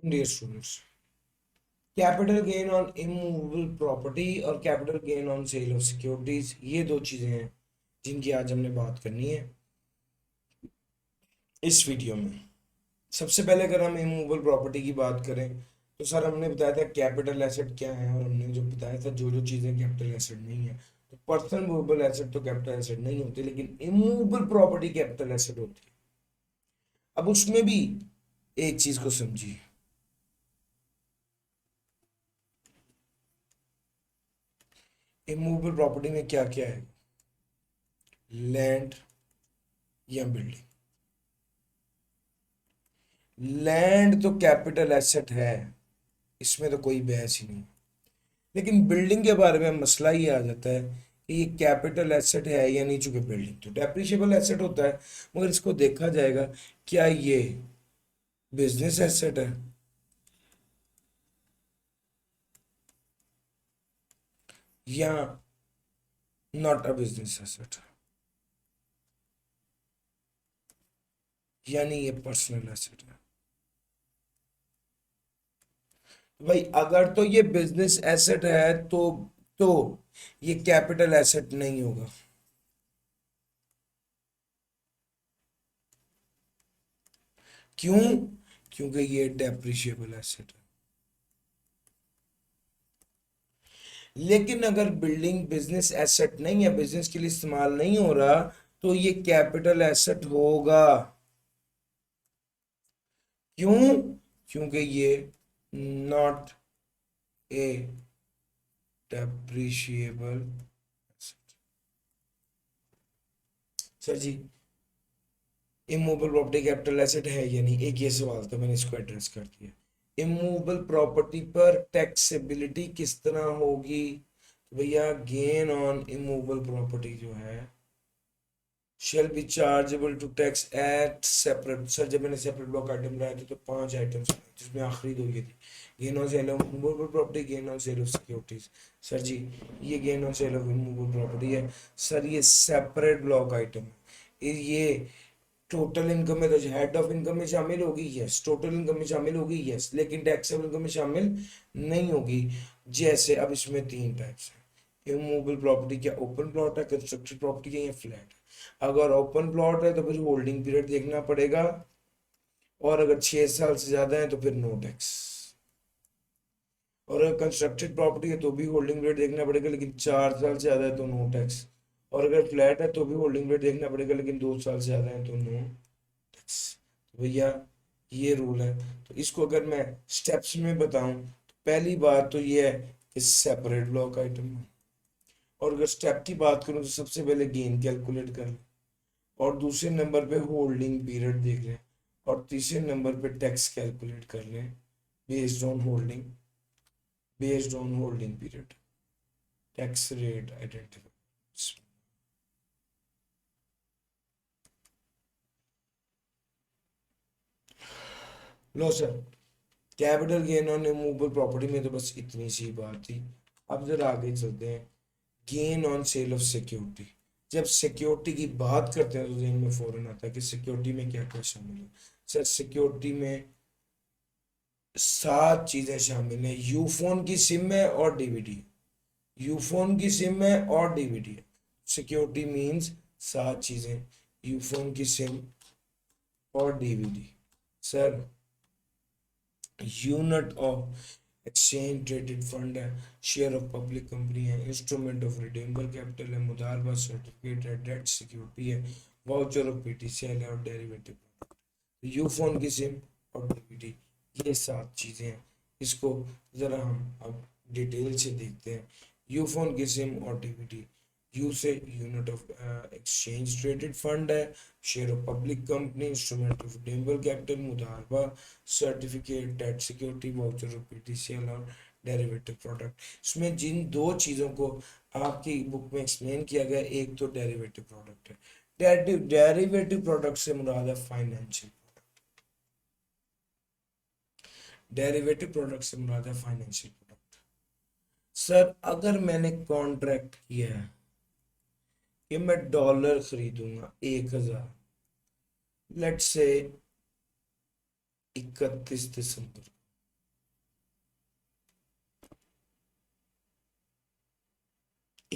Dear students, capital gain on immovable property और capital gain on sale of securities, ये दो चीजें हैं जिनकी आज हमने बात करनी है इस वीडियो में। सबसे पहले अगर हम इमूवेबल प्रॉपर्टी की बात करें तो सर हमने बताया था कैपिटल एसेट क्या है, और हमने जो बताया था जो जो चीजें कैपिटल एसेट नहीं है, तो पर्सनल मूवेबल एसेट तो कैपिटल एसेट नहीं होती, लेकिन इमूवेबल प्रॉपर्टी कैपिटल एसेट होती है। अब उसमें भी एक चीज को समझिए, इमूवेबल प्रॉपर्टी में क्या क्या है। लैंड या बिल्डिंग। लैंड तो कैपिटल एसेट है, इसमें तो कोई बहस ही नहीं। लेकिन बिल्डिंग के बारे में मसला ये आ जाता है कि ये कैपिटल एसेट है या नहीं, चूंकि बिल्डिंग तो डेप्रिशिएबल एसेट होता है, मगर इसको देखा जाएगा क्या ये बिजनेस एसेट है या नॉट अ बिजनेस एसेट, यानी ये पर्सनल एसेट है। भाई अगर तो ये बिजनेस एसेट है तो ये कैपिटल एसेट नहीं होगा। क्यों? क्योंकि ये डेप्रिशिएबल एसेट है। लेकिन अगर बिल्डिंग बिजनेस एसेट नहीं है, बिजनेस के लिए इस्तेमाल नहीं हो रहा, तो ये कैपिटल एसेट होगा। क्यों? क्योंकि ये not a depreciable. Sir ji, immovable property capital asset है या नहीं, एक ये सवाल था, मैंने इसको एड्रेस कर दिया। इमूवेबल प्रॉपर्टी पर टैक्सेबिलिटी किस तरह होगी? तो भैया गेन ऑन इमूवेबल प्रॉपर्टी जो है shall be chargeable to tax at separate. Sir जब मैंने सेपरेट ब्लॉक आइटम बनाए थे तो 5 आइटम्स जिसमें आखिरी दो ये थी, gain on sale of immovable property, gain on sale of securities. Sir ji, ये gain on sale of immovable property है। सर ये सेपरेट ब्लॉक आइटम है। ये टोटल इनकम में तो हेड ऑफ इनकम में शामिल होगी, यस। टोटल इनकम में शामिल होगी, यस, लेकिन टैक्सेबल इनकम में शामिल नहीं होगी। जैसे अब इसमें तीन टाइप्स है इमूवेबल प्रॉपर्टी, क्या ओपन प्लॉट है, कंस्ट्रक्टेड प्रॉपर्टी है, या फ्लैट है। अगर ओपन प्लॉट है तो फिर होल्डिंग पीरियड देखना पड़ेगा, और अगर 6 साल से ज्यादा है तो फिर नो टैक्स। और अगर कंस्ट्रक्टेड प्रॉपर्टी है तो भी होल्डिंग पीरियड देखना पड़ेगा, लेकिन 4 साल से ज्यादा है तो नो टैक्स। और अगर फ्लैट है तो भी होल्डिंग पीरियड देखना पड़ेगा, लेकिन 2 साल से ज्यादा है तो नो टैक्स। तो भैया ये रूल है। तो इसको अगर मैं स्टेप्स में बताऊं तो पहली बात तो ये है कि सेपरेट ब्लॉक आइटम है। और अगर स्टेप की बात करूं तो सबसे पहले गेन कैलकुलेट कर लें, और दूसरे नंबर पे होल्डिंग पीरियड देख लें, और तीसरे नंबर पे टैक्स कैलकुलेट कर लें based on holding, period, tax rate identify. Low sir, capital gain on immovable property में तो बस इतनी सी बात थी। अब जरा आगे चलते हैं। Gain on sale of security. जब सिक्योरिटी की बात करते हैं तो ज़हन में फौरन आता है कि सिक्योरिटी में क्या क्या शामिल है। सर सिक्योरिटी में 7 चीजें शामिल हैं। यूफोन की सिम है और डीवीडी, यूफोन की सिम है और डीवीडी है। सिक्योरिटी मींस 7 चीजें, यूफोन की सिम और DVD. Sir unit of exchange traded fund है, शेयर ऑफ पब्लिक कंपनी है, इंस्ट्रूमेंट ऑफ रिडीमेबल कैपिटल है, मुदारबा सर्टिफिकेट है, डेट सिक्योरिटी है, वाउचर ऑफ पीटीसीएल है, और डेरिवेटिव। यूफोन की सिम और डीवीडी, ये 7 चीज़ें हैं। इसको ज़रा हम अब डिटेल से देखते हैं। यूफोन की सिम और डीवीडी, यू से unit of exchange traded fund है, share of public company, instrument of redeemable capital, मुदारबा certificate, debt security, voucher of PTCL और डेरिवेटिव प्रोडक्ट। इसमें जिन दो चीज़ों को आपकी बुक में एक्सप्लेन किया गया, एक तो डेरिवेटिव प्रोडक्ट है। डेरिवेटिव प्रोडक्ट से मुराद है फाइनेंशियल, डेरिवेटिव प्रोडक्ट से मुराद है फाइनेंशियल प्रोडक्ट। सर अगर मैंने कॉन्ट्रैक्ट किया है कि मैं डॉलर खरीदूंगा 1,000, लेट से 31 दिसंबर,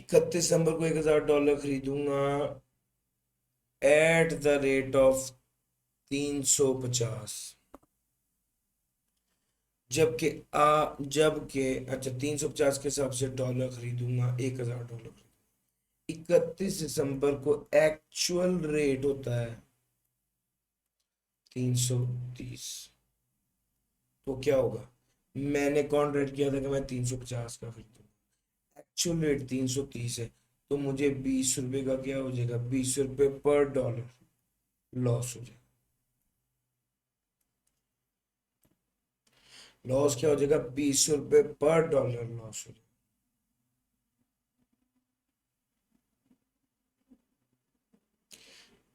31 दिसंबर को $1000 खरीदूंगा एट द रेट ऑफ 350, जबकि अच्छा 350 के हिसाब से डॉलर खरीदूंगा, $1000। 31 दिसंबर को एक्चुअल रेट होता है 330, तो क्या होगा, मैंने कॉन्ट्रैक्ट किया था कि मैं 350 का खरीदूंगा, एक्चुअल रेट 330 है, तो मुझे 20 रुपए का क्या हो जाएगा, 20 रुपए पर डॉलर लॉस हो जाएगा। लॉस क्या हो जाएगा, 20 रुपए पर डॉलर लॉस हो जाएगा।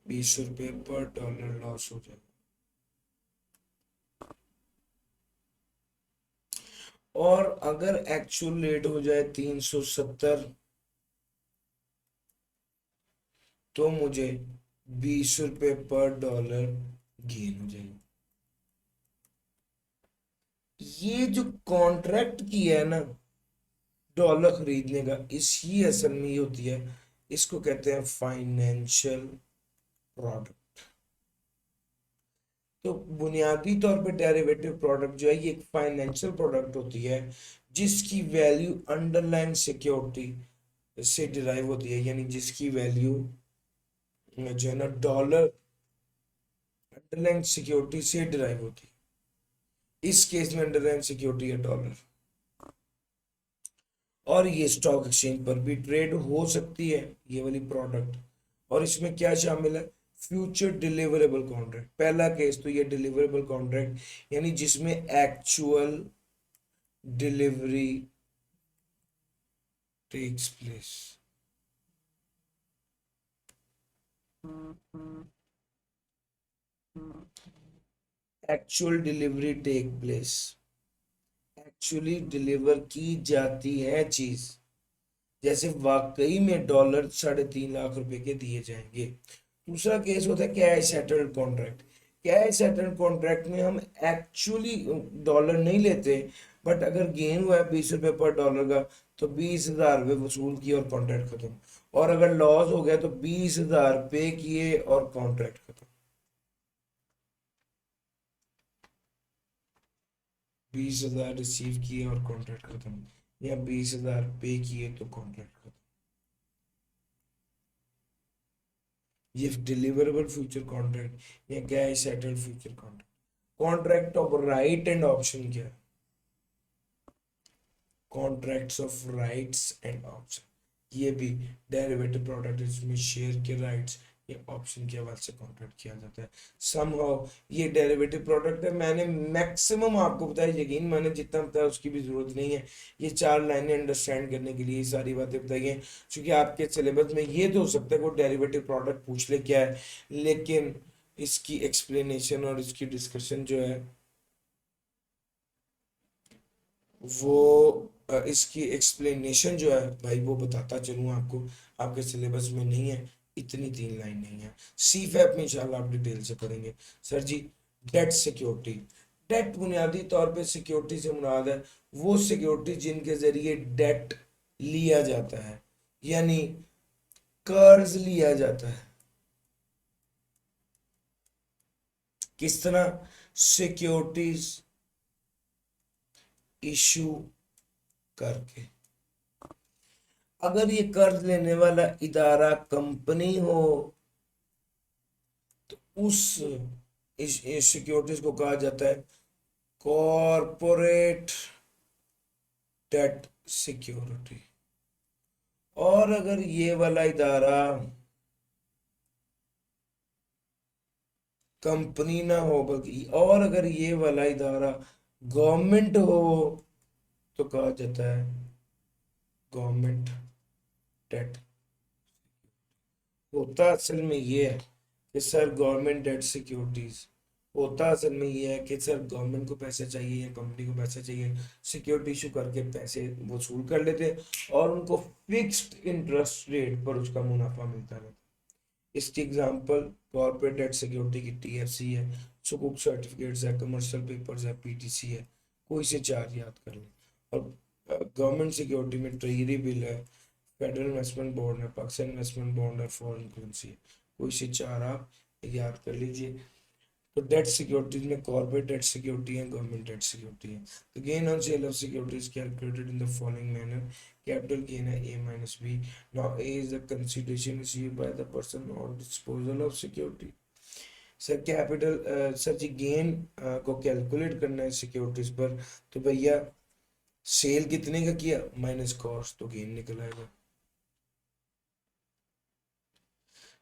20 रुपए पर डॉलर लॉस हो जाएगा। और अगर एक्चुअल रेट हो जाए 370, तो मुझे 20 रुपए पर डॉलर गेन हो जाएगा। ये जो कॉन्ट्रैक्ट किया है ना डॉलर खरीदने का, इसकी असल में ये होती है, इसको कहते हैं फाइनेंशियल प्रोडक्ट। तो बुनियादी तौर पे डेरिवेटिव प्रोडक्ट जो है ये एक फाइनेंशियल प्रोडक्ट होती है जिसकी वैल्यू अंडरलाइन सिक्योरिटी से डिराइव होती है, यानी जिसकी वैल्यू जो है ना डॉलर अंडरलाइन सिक्योरिटी से डिराइव होती है। इस केस में अंडरलाइन सिक्योरिटी है डॉलर, और ये स्टॉक एक्सचेंज पर भी ट्रेड हो सकती है ये वाली प्रोडक्ट। और इसमें क्या शामिल है, फ्यूचर डिलीवरेबल कॉन्ट्रैक्ट। पहला केस तो ये डिलीवरेबल कॉन्ट्रैक्ट यानी जिसमें actual delivery takes place. Actual delivery take place, actually deliver की जाती है चीज, जैसे वाकई में डॉलर 3.5 लाख रुपए के दिए जाएंगे। दूसरा केस होता है cash settled contract. Cash settled contract में हम एक्चुअली डॉलर नहीं लेते, बट अगर गेन हुआ है 20 रुपए पर डॉलर का, तो 20,000 रुपये वसूल किए और कॉन्ट्रैक्ट खत्म। और अगर लॉस हो गया तो 20,000 पे किए और कॉन्ट्रैक्ट खत्म। 20,000 रिसीव किए और कॉन्ट्रैक्ट खत्म, या 20,000 पे किए तो कॉन्ट्रैक्ट खत्म। ये डिलीवरेबल फ्यूचर कॉन्ट्रैक्ट या cash settled future contract. Contract of right and option क्या है, contracts of rights and option ये भी डेरिवेटिव प्रोडक्ट, इसमें शेयर के राइट्स या ऑप्शन के हवाले से कॉन्ट्रैक्ट किया जाता है। समहाउ ये डेरिवेटिव प्रोडक्ट है, मैंने मैक्सिमम आपको बताया, यकीन मैंने जितना बताया उसकी भी जरूरत नहीं है। ये 4 लाइनें अंडरस्टैंड करने के लिए ये सारी बातें बताई हैं, क्योंकि आपके सिलेबस में ये तो हो सकता है वो डेरिवेटिव प्रोडक्ट पूछ ले क्या है, लेकिन इसकी एक्सप्लेनेशन और इसकी डिस्कशन जो है वो इसकी एक्सप्लेनेशन जो है भाई वो बताता चलूँ आपको, आपके सिलेबस में नहीं है, इतनी 3 लाइन नहीं है। सी फैप में इंशाल्लाह आप डिटेल से पढ़ेंगे। सर जी, डेट सिक्योरिटी। डेट बुनियादी तौर पे सिक्योरिटी से मुराद है वो सिक्योरिटी जिनके जरिए डेट लिया जाता है, यानी कर्ज लिया जाता है। किस तरह, सिक्योरिटीज इशू करके। अगर ये कर्ज लेने वाला इदारा कंपनी हो तो उस सिक्योरिटीज को कहा जाता है कॉरपोरेट डेट सिक्योरिटी। और अगर ये वाला इदारा कंपनी ना हो, बल्कि और अगर ये वाला इदारा गवर्नमेंट हो तो कहा जाता है गवर्नमेंट डेट। होता असल में ये है कि सर गवर्नमेंट डेट सिक्योरिटीज, होता असल में ये है कि सर गवर्नमेंट को पैसे चाहिए या कंपनी को पैसे चाहिए, सिक्योरिटी इशू करके पैसे वसूल कर लेते हैं और उनको फिक्स्ड इंटरेस्ट रेट पर उसका मुनाफा मिलता रहता है। इसकी एग्जांपल कॉर्पोरेट डेट सिक्योरिटी की टीएफसी है, सुकूक सर्टिफिकेट्स है, कमर्शियल पेपर्स है, पीटीसी है, कोई से चार याद कर लें। और गवर्नमेंट सिक्योरिटी में ट्रेजरी बिल है, फेडरल इन्वेस्टमेंट बोर्ड है, पाकिस्तान इन्वेस्टमेंट बोर्ड है, फॉरेन करेंसी है, कोई से चार आप याद कर लीजिए। तो डेट सिक्योरिटीज में कॉर्पोरेट डेट सिक्योरिटी है, गवर्नमेंट डेट सिक्योरिटी है। तो gain on sale of securities calculated in the following manner. Capital gain है A minus B. Now A is the consideration received by the person on disposal of security. Sir capital sir ji gain को calculate करना है securities पर, तो भैया cell कितने का किया माइनस कॉस्ट, तो गेन निकल आएगा।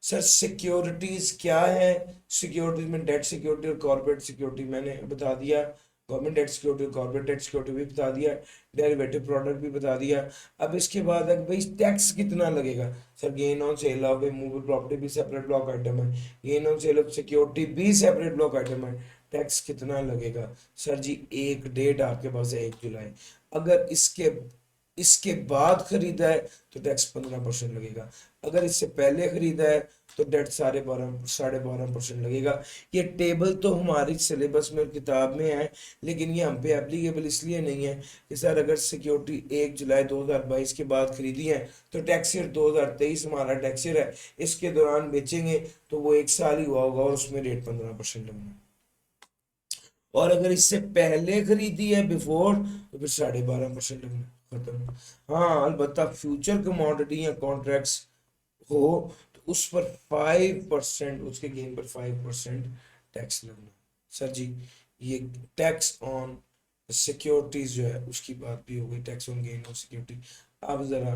सर सिक्योरिटीज क्या है, सिक्योरिटीज में डेट सिक्योरिटी और कॉर्पोरेट सिक्योरिटी मैंने बता दिया, गवर्नमेंट डेट सिक्योरिटी और कॉर्पोरेट डेट सिक्योरिटी भी बता दिया, डेरिवेटिव प्रोडक्ट भी बता दिया। अब इसके बाद अगर भाई टैक्स कितना लगेगा, sir gain on sale of A movable property भी सेपरेट ब्लॉक आइटम है, gain on sale of security भी सेपरेट ब्लॉक आइटम है। टैक्स कितना लगेगा, सर जी एक डेट आपके पास है 1 जुलाई, अगर इसके इसके बाद खरीदा है तो टैक्स 15% लगेगा, अगर इससे पहले खरीदा है तो डेट 12.5% लगेगा। ये टेबल तो हमारी सिलेबस में और किताब में है, लेकिन ये हम पे एप्लीकेबल इसलिए नहीं है कि सर अगर सिक्योरिटी 1 जुलाई 2022 के बाद खरीदी है तो टैक्स ईयर 2023 हमारा टैक्स ईयर है, इसके दौरान बेचेंगे तो वो 1 साल ही हुआ होगा और उसमें रेट 15% लगना है। और अगर इससे पहले खरीदी है बिफोर तो फिर 12.5% लगना है, खत्म। हाँ अलबत्ता फ्यूचर कमोडिटी या कॉन्ट्रैक्ट्स हो तो उस पर 5%, उसके गेन पर 5% टैक्स लगना। सर जी ये टैक्स ऑन सिक्योरिटीज जो है उसकी बात भी हो गई, tax on gain on security. अब जरा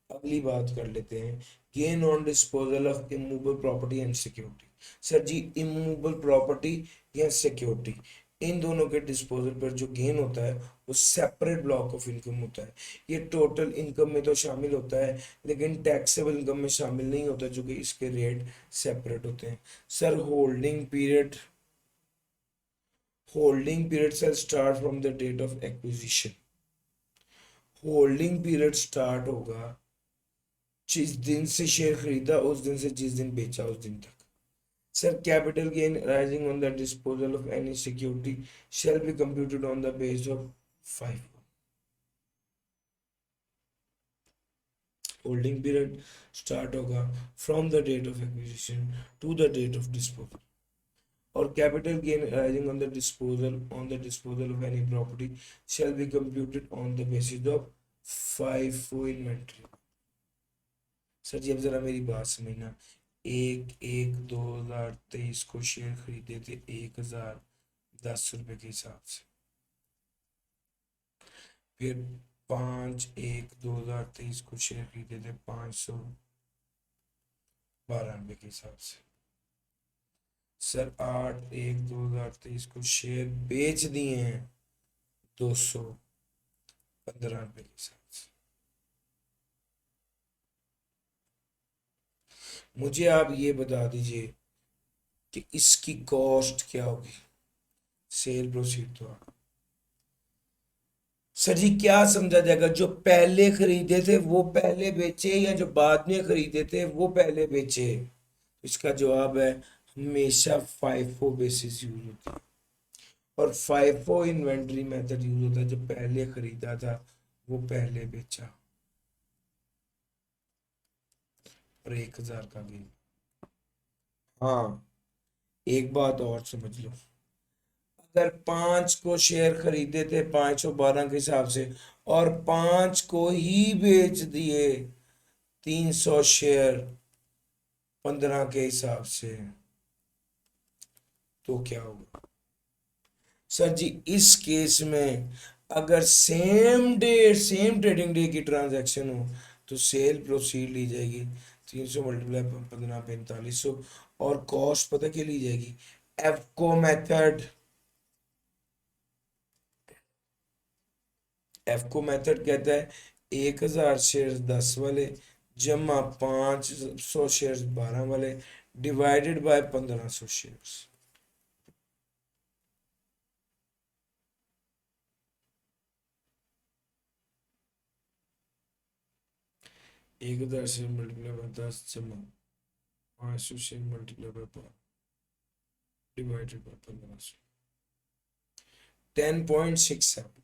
अगली बात कर लेते हैं, gain on disposal of immovable property and security. Sir ji immovable property या सिक्योरिटी, इन दोनों के डिस्पोजल पर जो गेन होता है वो सेपरेट ब्लॉक ऑफ इनकम होता है। ये टोटल इनकम में तो शामिल होता है लेकिन टैक्सेबल इनकम में शामिल नहीं होता, जो कि इसके रेट सेपरेट होते हैं। सर होल्डिंग पीरियड से start from the date of acquisition. Holding period start होगा जिस दिन से शेयर खरीदा उस दिन से जिस दिन बेचा उस दिन तक। Sir, capital gain arising on the disposal of any security shall be computed on the basis of 5. Holding period start होगा from the date of acquisition to the date of disposal. Or capital gain arising on the disposal of any property shall be computed on the basis of 5 inventory. Sir जी अब जरा मेरी बात समझना, 1/1/2023 को share खरीदे थे 1010 रुपए के हिसाब से, फिर 5/1/2023 को शेयर खरीदे थे 512 रुपए के हिसाब से। सर 8/1/2023 को शेयर बेच दिए हैं 215 रुपए के हिसाब से। मुझे आप ये बता दीजिए कि इसकी कॉस्ट क्या होगी, सेल प्रोसीड तो सर जी क्या समझा जाएगा, जो पहले खरीदे थे वो पहले बेचे या जो बाद में खरीदे थे वो पहले बेचे। इसका जवाब है हमेशा फाइफो बेसिस यूज होता है, और फाइफो इन्वेंट्री मेथड यूज होता है, जो पहले खरीदा था वो पहले बेचा, और 1,000 का गेन। हाँ एक बात और समझ लो, अगर 5 को शेयर खरीदे थे 512 के हिसाब से और 5 को ही बेच दिए 300 शेयर 15 के हिसाब से, तो क्या होगा। सर जी इस केस में अगर सेम ट्रेडिंग डे की ट्रांजैक्शन हो तो सेल प्रोसीड ली जाएगी 300 मल्टीप्लाई 15 4500, और कॉस्ट पता क्या ली जाएगी, एफको मेथड। एफको मेथड कहता है 1,000 शेयर 10 वाले जमा 500 शेयर 12 वाले divided by 1,500 share. 1,000 share multiply by 10 जमा 500 share multiply by divided by 1,500, 10.67।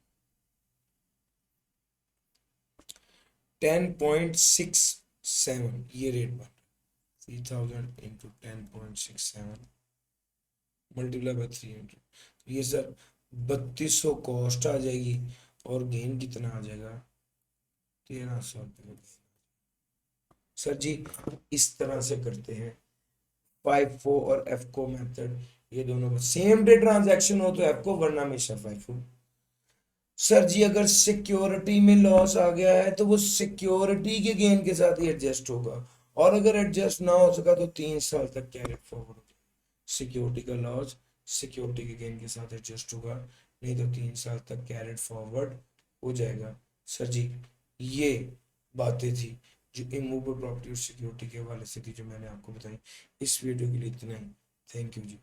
10.67 ये रेट बन रहा है। 3000 इंटू 10.67 मल्टीप्लाई बाय 300, तो ये सर 3200 कॉस्ट आ जाएगी और गेन कितना आ जाएगा 1300 रुपये। सर जी इस तरह से करते हैं। FIFO और FCO मेथड, ये दोनों सेम डे ट्रांजैक्शन हो तो FCO, वरना हमेशा FIFO। सर जी अगर सिक्योरिटी में लॉस आ गया है तो वो सिक्योरिटी के गेन के साथ ही एडजस्ट होगा, और अगर एडजस्ट ना हो सका तो 3 साल तक कैरी फॉरवर्ड होगा। सिक्योरिटी का लॉस सिक्योरिटी के गेन के साथ एडजस्ट होगा, नहीं तो 3 साल तक कैरेड फॉरवर्ड हो जाएगा। सर जी ये बातें थी जो इमूवेबल प्रॉपर्टी और सिक्योरिटी के हवाले से थी, जो मैंने आपको बताई। इस वीडियो के लिए इतना ही। Thank you ji.